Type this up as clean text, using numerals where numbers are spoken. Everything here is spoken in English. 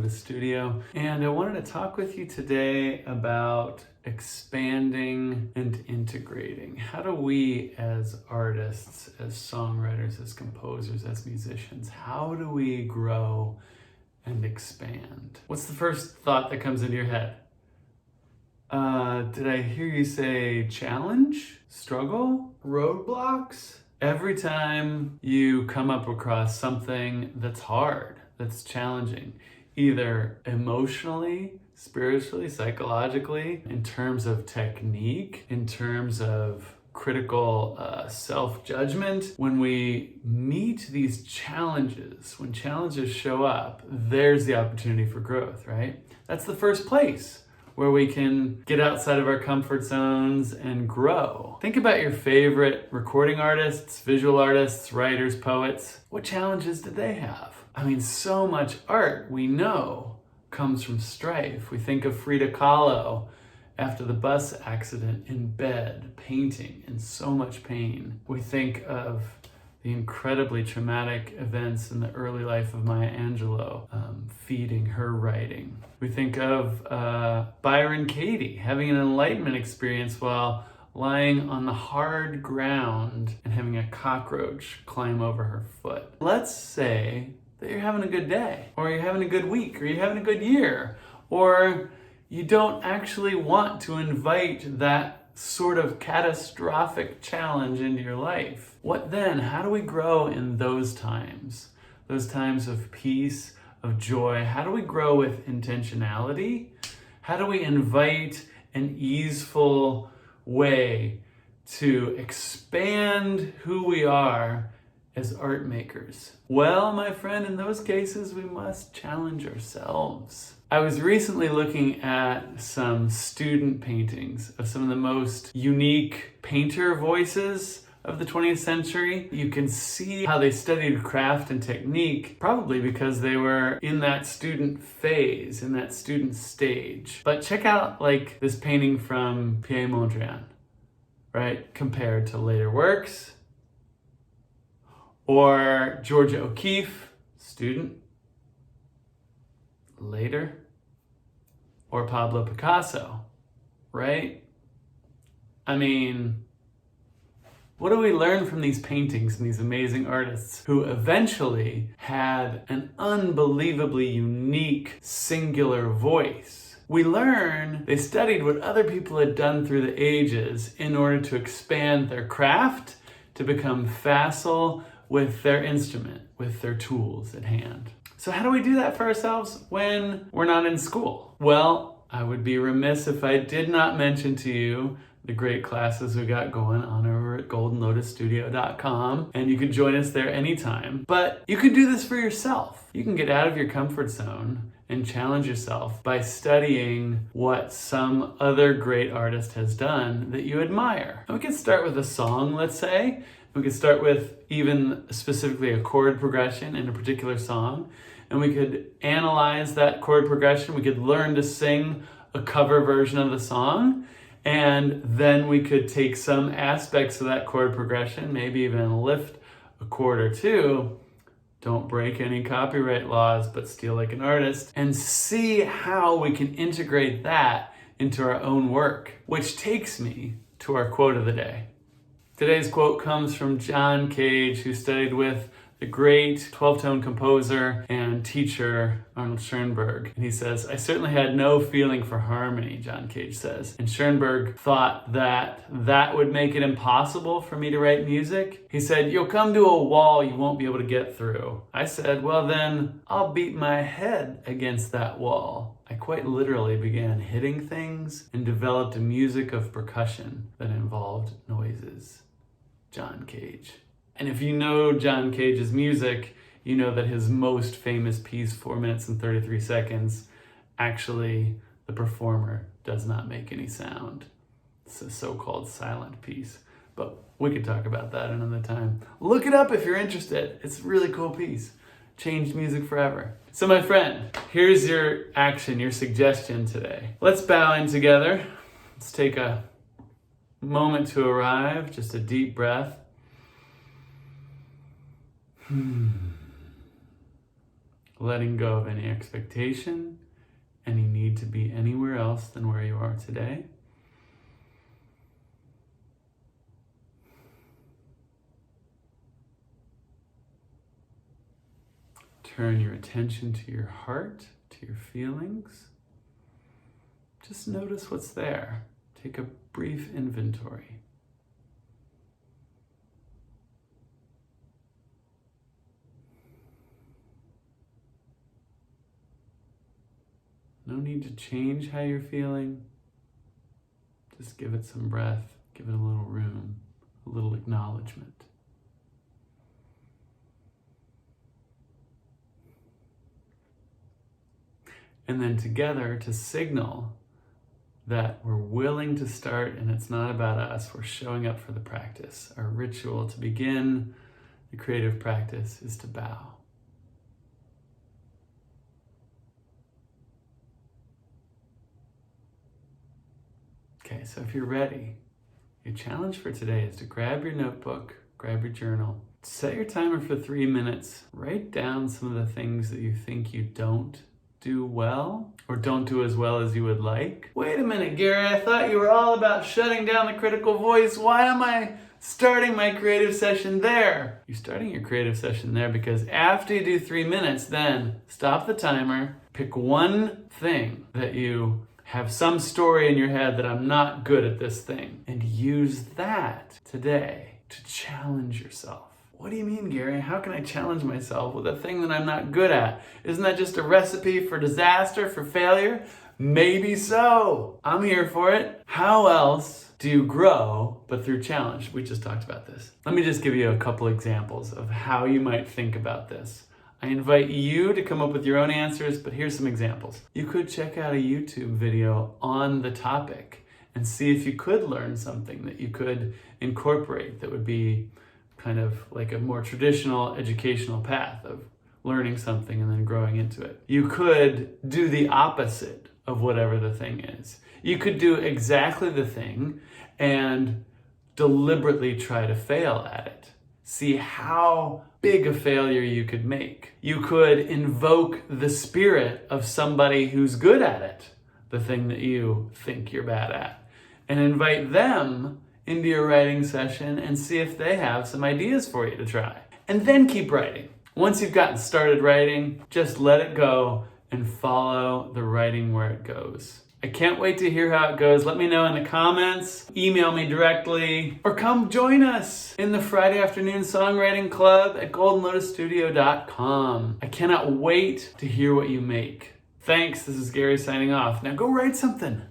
Notice Studio, and I wanted to talk with you today about expanding and integrating. How do we as artists, as songwriters, as composers, as musicians, how do we grow and expand? What's the first thought that comes into your head? Did I hear you say challenge, struggle, roadblocks? Every time you come up across something that's hard, that's challenging, either emotionally, spiritually, psychologically, in terms of technique, in terms of critical self-judgment, when we meet these challenges, when challenges show up, there's the opportunity for growth, right? That's the first place where we can get outside of our comfort zones and grow. Think about your favorite recording artists, visual artists, writers, poets. What challenges did they have? I mean, so much art we know comes from strife. We think of Frida Kahlo after the bus accident in bed, painting in so much pain. We think of the incredibly traumatic events in the early life of Maya Angelou, feeding her writing. We think of Byron Katie having an enlightenment experience while lying on the hard ground and having a cockroach climb over her foot. Let's say that you're having a good day, or you're having a good week, or you're having a good year, or you don't actually want to invite that sort of catastrophic challenge into your life. What then? How do we grow in those times? Those times of peace, of joy. How do we grow with intentionality? How do we invite an easeful way to expand who we are as art makers? Well, my friend, in those cases, we must challenge ourselves. I was recently looking at some student paintings of some of the most unique painter voices of the 20th century. You can see how they studied craft and technique, probably because they were in that student phase, in that student stage. But check out like this painting from Pierre Mondrian, right? Compared to later works. Or Georgia O'Keeffe, student, later. Or Pablo Picasso, right? I mean, what do we learn from these paintings and these amazing artists who eventually had an unbelievably unique, singular voice? We learn they studied what other people had done through the ages in order to expand their craft, to become facile with their instrument, with their tools at hand. So how do we do that for ourselves when we're not in school? Well, I would be remiss if I did not mention to you the great classes we got going on over at goldenlotusstudio.com, and you can join us there anytime. But you can do this for yourself. You can get out of your comfort zone and challenge yourself by studying what some other great artist has done that you admire. And we can start with a song, let's say. We could start with even specifically a chord progression in a particular song, and we could analyze that chord progression. We could learn to sing a cover version of the song, and then we could take some aspects of that chord progression, maybe even lift a chord or two. Don't break any copyright laws, but steal like an artist, and see how we can integrate that into our own work, which takes me to our quote of the day. Today's quote comes from John Cage, who studied with the great 12-tone composer and teacher Arnold Schoenberg. And he says, "I certainly had no feeling for harmony," John Cage says. And Schoenberg thought that that would make it impossible for me to write music. He said, "You'll come to a wall you won't be able to get through." I said, "Well then, I'll beat my head against that wall." I quite literally began hitting things and developed a music of percussion that involved noises. John Cage. And if you know John Cage's music, you know that his most famous piece, 4 minutes and 33 seconds, actually the performer does not make any sound. It's a so-called silent piece. But we could talk about that another time. Look it up if you're interested. It's a really cool piece. Changed music forever. So my friend, here's your action, your suggestion today. Let's bow in together. Let's take a moment to arrive, just a deep breath. letting go of any expectation, any need to be anywhere else than where you are today. Turn your attention to your heart, to your feelings. Just notice what's there. Take a brief inventory. No need to change how you're feeling. Just give it some breath, give it a little room, a little acknowledgement. And then together to signal that we're willing to start and it's not about us, we're showing up for the practice. Our ritual to begin the creative practice is to bow. Okay, so if you're ready, your challenge for today is to grab your notebook, grab your journal, set your timer for 3 minutes, write down some of the things that you think you don't do well or don't do as well as you would like. Wait a minute, Gary, I thought you were all about shutting down the critical voice. Why am I starting my creative session there? You're starting your creative session there because after you do 3 minutes, then stop the timer, pick one thing that you have some story in your head that I'm not good at this thing, and use that today to challenge yourself. What do you mean, Gary? How can I challenge myself with a thing that I'm not good at? Isn't that just a recipe for disaster, for failure? Maybe so. I'm here for it. How else do you grow but through challenge? We just talked about this. Let me just give you a couple examples of how you might think about this. I invite you to come up with your own answers, but here's some examples. You could check out a YouTube video on the topic and see if you could learn something that you could incorporate that would be kind of like a more traditional educational path of learning something and then growing into it. You could do the opposite of whatever the thing is. You could do exactly the thing and deliberately try to fail at it. See how big a failure you could make. You could invoke the spirit of somebody who's good at it, the thing that you think you're bad at, and invite them into your writing session and see if they have some ideas for you to try. And then keep writing. Once you've gotten started writing, just let it go and follow the writing where it goes. I can't wait to hear how it goes. Let me know in the comments, email me directly, or come join us in the Friday Afternoon Songwriting Club at goldenlotusstudio.com. I cannot wait to hear what you make. Thanks, this is Gary signing off. Now go write something.